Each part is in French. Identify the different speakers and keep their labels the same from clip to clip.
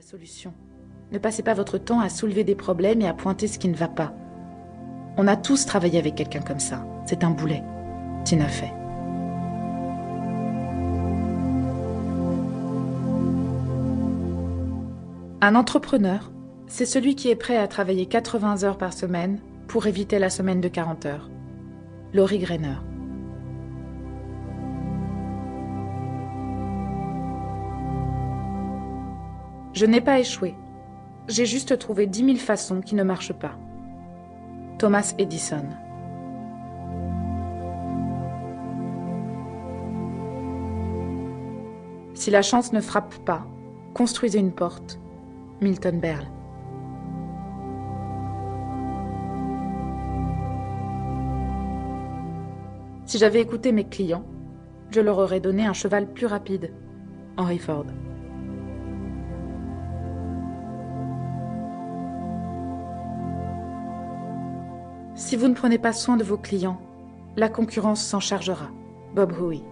Speaker 1: solution. Ne passez pas votre temps à soulever des problèmes et à pointer ce qui ne va pas. On a tous travaillé avec quelqu'un comme ça. C'est un boulet. Tina Fey. Un entrepreneur, c'est celui qui est prêt à travailler 80 heures par semaine pour éviter la semaine de 40 heures. Lori Greiner. Je n'ai pas échoué. J'ai juste trouvé 10 000 façons qui ne marchent pas. Thomas Edison. Si la chance ne frappe pas, construisez une porte. Milton Berle. Si j'avais écouté mes clients, je leur aurais donné un cheval plus rapide. Henry Ford. Si vous ne prenez pas soin de vos clients, la concurrence s'en chargera. Bob Howe.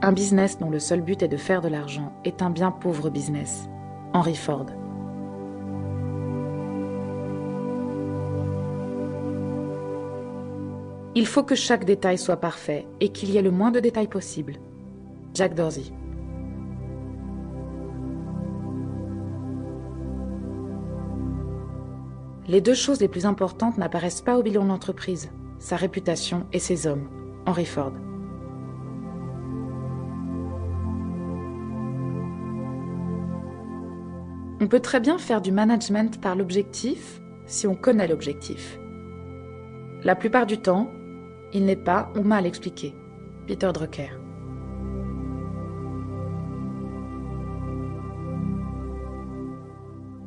Speaker 1: Un business dont le seul but est de faire de l'argent est un bien pauvre business. Henry Ford. Il faut que chaque détail soit parfait et qu'il y ait le moins de détails possible. Jack Dorsey. Les deux choses les plus importantes n'apparaissent pas au bilan de l'entreprise, sa réputation et ses hommes. Henry Ford. On peut très bien faire du management par l'objectif si on connaît l'objectif. La plupart du temps, il n'est pas ou mal expliqué. Peter Drucker.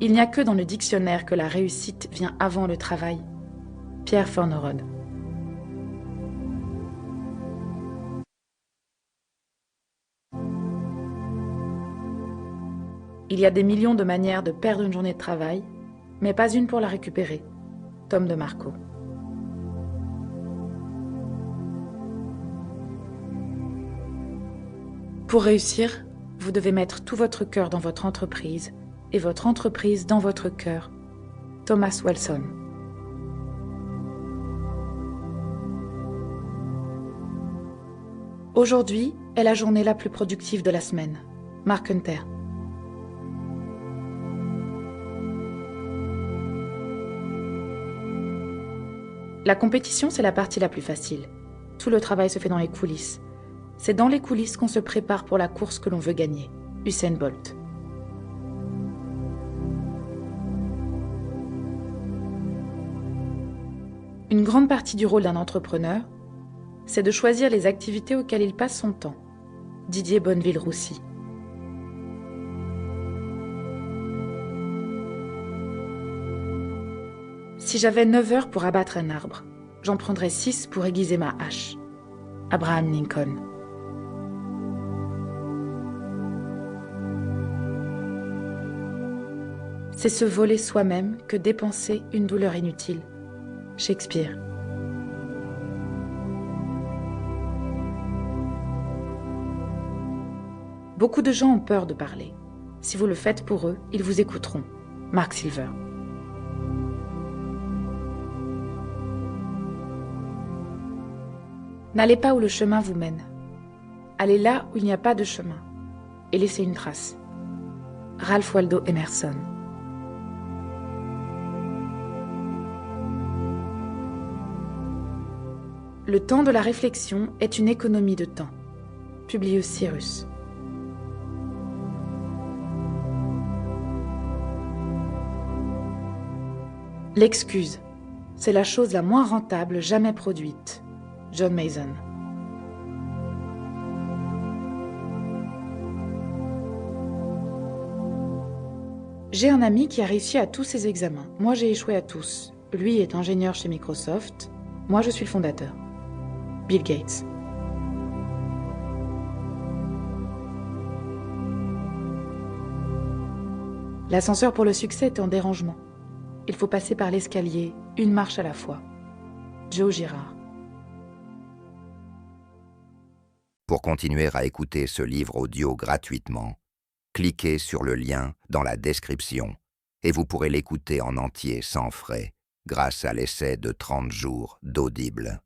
Speaker 1: Il n'y a que dans le dictionnaire que la réussite vient avant le travail. Pierre Fornerode. Il y a des millions de manières de perdre une journée de travail, mais pas une pour la récupérer. Tom DeMarco. Pour réussir, vous devez mettre tout votre cœur dans votre entreprise et votre entreprise dans votre cœur. Thomas Wilson. Aujourd'hui est la journée la plus productive de la semaine. Mark Hunter. La compétition, c'est la partie la plus facile. Tout le travail se fait dans les coulisses. C'est dans les coulisses qu'on se prépare pour la course que l'on veut gagner. Usain Bolt. Une grande partie du rôle d'un entrepreneur, c'est de choisir les activités auxquelles il passe son temps. Didier Bonneville-Roussy. Si j'avais 9 heures pour abattre un arbre, j'en prendrais 6 pour aiguiser ma hache. Abraham Lincoln. C'est se voler soi-même que dépenser une douleur inutile. Shakespeare. Beaucoup de gens ont peur de parler. Si vous le faites pour eux, ils vous écouteront. Mark Silver. N'allez pas où le chemin vous mène. Allez là où il n'y a pas de chemin. Et laissez une trace. Ralph Waldo Emerson. Le temps de la réflexion est une économie de temps. Publius Cyrus. L'excuse, c'est la chose la moins rentable jamais produite. John Mason. J'ai un ami qui a réussi à tous ses examens. Moi, j'ai échoué à tous. Lui est ingénieur chez Microsoft. Moi, je suis le fondateur. Bill Gates. L'ascenseur pour le succès est en dérangement. Il faut passer par l'escalier, une marche à la fois. Joe Girard.
Speaker 2: Pour continuer à écouter ce livre audio gratuitement, cliquez sur le lien dans la description et vous pourrez l'écouter en entier sans frais grâce à l'essai de 30 jours d'Audible.